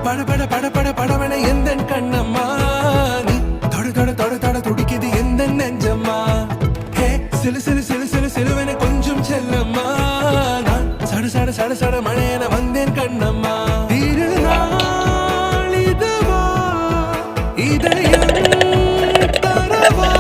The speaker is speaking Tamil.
பட பட பட பட படவன எந்த கண்ணம்மா நீ தொட தொட தொட தொட துடிக்குது எந்த நெஞ்சம்மா ஹே சிலு சிலு சிலு சிலு சிலுவன கொஞ்சம் செல்லம்மா நான் சட சட சட சட மழையன வந்தேன் கண்ணம்மா திருநாள் இதுவா இதயம் தரவா